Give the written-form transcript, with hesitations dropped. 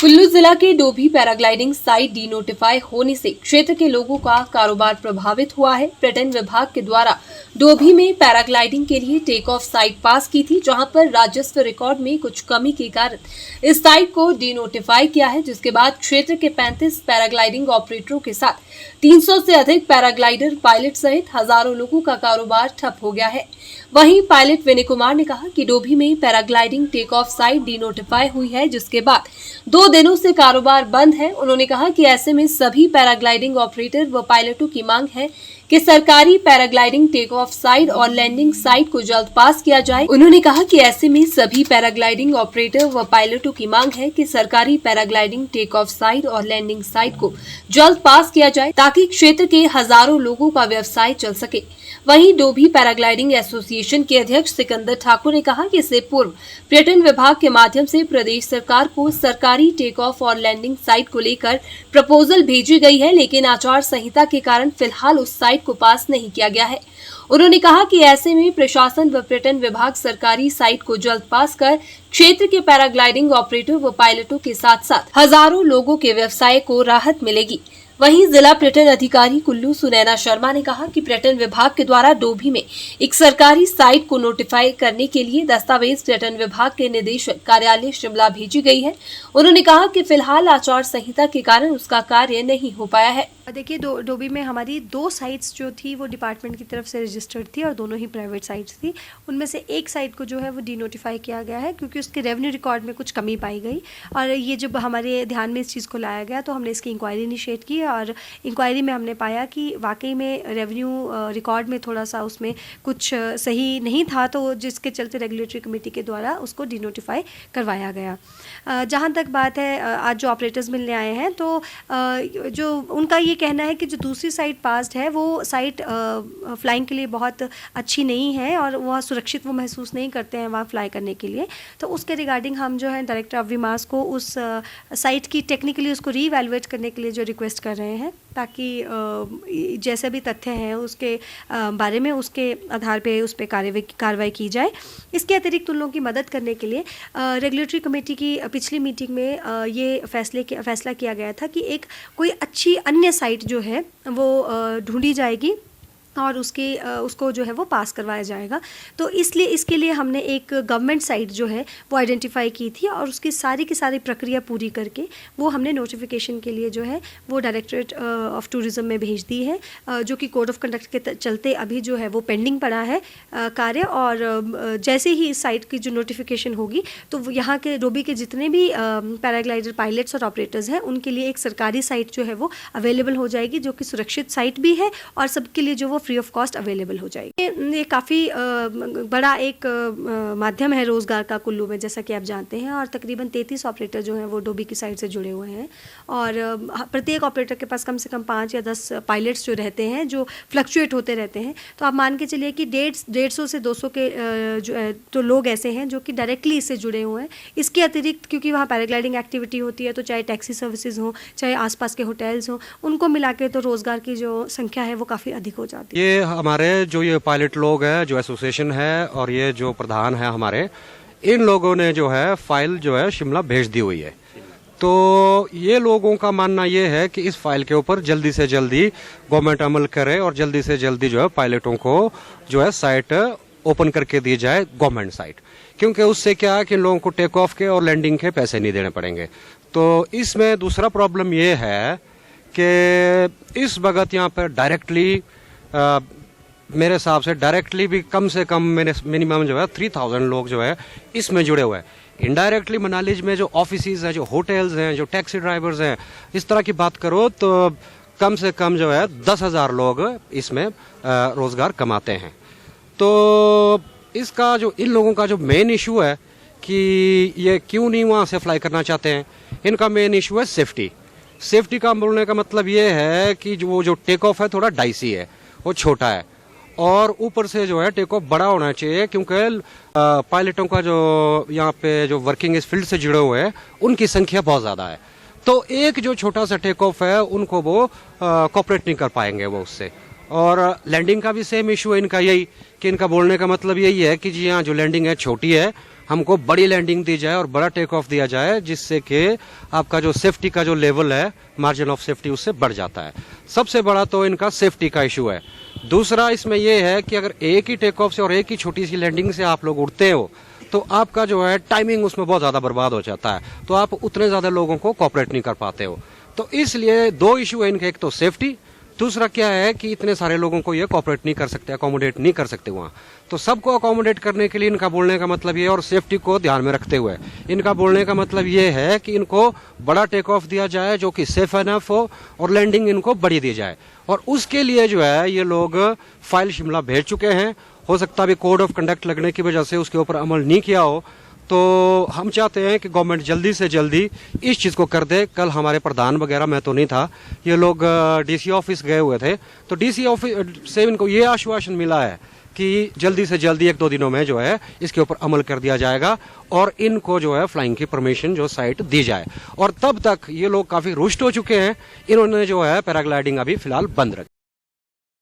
कुल्लू जिला के Dobhi paragliding site denotify होने से क्षेत्र के लोगों का कारोबार प्रभावित हुआ है। पर्यटन विभाग के द्वारा डोभी में पैराग्लाइडिंग के लिए टेक ऑफ साइट पास की थी, जहां पर राजस्व रिकॉर्ड में कुछ कमी के कारण इस साइट को डीनोटिफाई किया है, जिसके बाद क्षेत्र के 35 पैराग्लाइडिंग ऑपरेटरों के साथ 300 से अधिक पैराग्लाइडर पायलट सहित हजारों लोगों का कारोबार ठप हो गया है। वहीं पायलट विनय कुमार ने कहा कि डोभी में paragliding take off site denotify हुई है, जिसके बाद 2 दिनों से कारोबार बंद है। उन्होंने कहा कि ऐसे में सभी पैराग्लाइडिंग ऑपरेटर व पायलटों की मांग है कि सरकारी पैराग्लाइडिंग टेक ऑफ साइट और लैंडिंग साइट को जल्द पास किया जाए। उन्होंने कहा कि ऐसे में सभी पैराग्लाइडिंग ऑपरेटर व पायलटों की मांग है कि सरकारी पैराग्लाइडिंग टेक ऑफ साइट और लैंडिंग साइट को जल्द पास किया जाए, ताकि क्षेत्र के हजारों लोगों का व्यवसाय चल सके। वहीं डोभी पैराग्लाइडिंग एसोसिएशन के अध्यक्ष सिकंदर ठाकुर ने कहा कि इससे पूर्व पर्यटन विभाग के माध्यम से प्रदेश सरकार को सरकारी टेक ऑफ और लैंडिंग साइट को लेकर प्रपोजल भेजी गई है, लेकिन आचार संहिता के कारण फिलहाल उस साइट को पास नहीं किया गया है। उन्होंने कहा कि ऐसे में प्रशासन व पर्यटन विभाग सरकारी साइट को जल्द पास कर क्षेत्र के पैराग्लाइडिंग ऑपरेटर व पायलटों के साथ साथ हजारों लोगों के व्यवसाय को राहत मिलेगी। वहीं जिला पर्यटन अधिकारी कुल्लू सुनैना शर्मा ने कहा कि पर्यटन विभाग के द्वारा डोभी में एक सरकारी साइट को नोटिफाई करने के लिए दस्तावेज पर्यटन विभाग के निदेशक कार्यालय शिमला भेजी गई है। उन्होंने कहा कि फिलहाल आचार संहिता के कारण उसका कार्य नहीं हो पाया है। देखिए, डोभी में हमारी 2 साइट्स जो थी वो डिपार्टमेंट की तरफ से रजिस्टर्ड थी और दोनों ही प्राइवेट साइट्स थी। उनमें से एक साइट को जो है वो डीनोटिफाई किया गया है, क्योंकि उसके रेवेन्यू रिकॉर्ड में कुछ कमी पाई गई। और ये जब हमारे ध्यान में इस चीज़ को लाया गया तो हमने इसकी इंक्वायरी इनिशिएट की, और इंक्वायरी में हमने पाया कि वाकई में रेवेन्यू रिकॉर्ड में थोड़ा सा उसमें कुछ सही नहीं था, तो जिसके चलते रेगुलेटरी कमेटी के द्वारा उसको डीनोटिफाई करवाया गया। जहाँ तक बात है, आज जो ऑपरेटर्स मिलने आए हैं तो जो उनका ये कहना है कि जो दूसरी साइट पास्ड है वो साइट फ्लाइंग के लिए बहुत अच्छी नहीं है और वह सुरक्षित वो महसूस नहीं करते हैं वहाँ फ्लाई करने के लिए। तो उसके रिगार्डिंग हम जो है डायरेक्टर ऑफ विमास को उस साइट की टेक्निकली उसको रीवैल्यूएट करने के लिए जो रिक्वेस्ट कर रहे हैं, ताकि जैसे भी तथ्य हैं उसके बारे में उसके आधार पे उस पर कार्रवाई की जाए। इसके अतिरिक्त उन लोगों की मदद करने के लिए रेगुलेटरी कमेटी की पिछली मीटिंग में ये फैसला किया गया था कि एक कोई अच्छी अन्य साइट जो है वो ढूंढी जाएगी और उसको जो है वो पास करवाया जाएगा। तो इसलिए इसके लिए हमने एक गवर्नमेंट साइट जो है वो आइडेंटिफाई की थी और उसकी सारी की सारी प्रक्रिया पूरी करके वो हमने नोटिफिकेशन के लिए जो है वो डायरेक्टरेट ऑफ टूरिज़्म में भेज दी है, जो कि कोड ऑफ कंडक्ट के चलते अभी जो है वो पेंडिंग पड़ा है कार्य। और जैसे ही इस साइट की जो नोटिफिकेशन होगी तो यहाँ के डोभी के जितने भी पैराग्लाइडर पायलट्स और ऑपरेटर्स हैं उनके लिए एक सरकारी साइट जो है वो अवेलेबल हो जाएगी, जो कि सुरक्षित साइट भी है और सबके लिए जो वो फ्री ऑफ कॉस्ट अवेलेबल हो जाएगी। ये काफ़ी बड़ा एक माध्यम है रोजगार का कुल्लू में, जैसा कि आप जानते हैं, और तकरीबन 33 ऑपरेटर जो हैं वो डोभी की साइड से जुड़े हुए हैं और प्रत्येक ऑपरेटर के पास कम से कम 5 या 10 पायलट्स जो रहते हैं जो फ्लक्चुएट होते रहते हैं। तो आप मान के चलिए कि 150 से 200 के जो लोग ऐसे हैं जो कि डायरेक्टली इससे जुड़े हुए हैं। इसके अतिरिक्त क्योंकि वहाँ पैराग्लाइडिंग एक्टिविटी होती है, तो चाहे टैक्सी सर्विसेज हों, चाहे आसपास के होटल्स हों, उनको मिला के तो रोज़गार की जो संख्या है वो काफ़ी अधिक हो जाती है। ये हमारे जो ये पायलट लोग हैं, जो एसोसिएशन है और ये जो प्रधान है हमारे, इन लोगों ने जो है फाइल जो है शिमला भेज दी हुई है। तो ये लोगों का मानना ये है कि इस फाइल के ऊपर जल्दी से जल्दी गवर्नमेंट अमल करे और जल्दी से जल्दी जो है पायलटों को जो है साइट ओपन करके दी जाए, गवर्नमेंट साइट, क्योंकि उससे क्या है कि इन लोगों को टेक ऑफ के और लैंडिंग के पैसे नहीं देने पड़ेंगे। तो इसमें दूसरा प्रॉब्लम ये है कि इस वक्त यहाँ पर डायरेक्टली मेरे हिसाब से डायरेक्टली भी कम से कम मिनिमम जो है 3000 लोग जो है इसमें जुड़े हुए हैं। इनडायरेक्टली मनाली में जो ऑफिसेज हैं, जो होटल्स हैं, जो टैक्सी ड्राइवर्स हैं, इस तरह की बात करो तो कम से कम जो है 10,000 लोग इसमें रोजगार कमाते हैं। तो इसका जो इन लोगों का जो मेन इशू है कि ये क्यों नहीं वहाँ से फ्लाई करना चाहते हैं, इनका मेन इशू है सेफ्टी का बोलने का मतलब ये है कि जो टेक ऑफ है थोड़ा डाइसी है, वो छोटा है और ऊपर से जो है टेक ऑफ बड़ा होना चाहिए, क्योंकि पायलटों का जो यहाँ पे जो वर्किंग इस फील्ड से जुड़े हुए हैं उनकी संख्या बहुत ज़्यादा है। तो एक जो छोटा सा टेक ऑफ है उनको वो कॉपरेट नहीं कर पाएंगे वो उससे। और लैंडिंग का भी सेम इशू है इनका, यही कि इनका बोलने का मतलब यही है कि जी हाँ जो लैंडिंग है छोटी है हमको बड़ी लैंडिंग दी जाए और बड़ा टेक ऑफ दिया जाए, जिससे कि आपका जो सेफ्टी का जो लेवल है, मार्जिन ऑफ सेफ्टी उससे बढ़ जाता है। सबसे बड़ा तो इनका सेफ्टी का इशू है। दूसरा इसमें यह है कि अगर एक ही टेक ऑफ से और एक ही छोटी सी लैंडिंग से आप लोग उड़ते हो तो आपका जो है टाइमिंग उसमें बहुत ज़्यादा बर्बाद हो जाता है, तो आप उतने ज़्यादा लोगों को कोऑपरेट नहीं कर पाते हो। तो इसलिए दो इशू है इनके, एक तो सेफ्टी, दूसरा क्या है कि इतने सारे लोगों को ये कोऑपरेट नहीं कर सकते, अकोमोडेट नहीं कर सकते वहाँ। तो सबको अकोमोडेट करने के लिए इनका बोलने का मतलब ये, और सेफ्टी को ध्यान में रखते हुए इनका बोलने का मतलब ये है कि इनको बड़ा टेक ऑफ दिया जाए जो कि सेफ एनफ हो, और लैंडिंग इनको बड़ी दी जाए। और उसके लिए जो है ये लोग फाइल शिमला भेज चुके हैं। हो सकता है कोड ऑफ कंडक्ट लगने की वजह से उसके ऊपर अमल नहीं किया हो, तो हम चाहते हैं कि गवर्नमेंट जल्दी से जल्दी इस चीज़ को कर दे। कल हमारे प्रधान वगैरह, मैं तो नहीं था, ये लोग डीसी ऑफिस गए हुए थे, तो डीसी ऑफिस से इनको ये आश्वासन मिला है कि जल्दी से जल्दी 1-2 दिनों में जो है इसके ऊपर अमल कर दिया जाएगा और इनको जो है फ्लाइंग की परमिशन जो साइट दी जाए। और तब तक ये लोग काफ़ी रुष्ट हो चुके हैं, इन्होंने जो है पैराग्लाइडिंग अभी फिलहाल बंद रखी।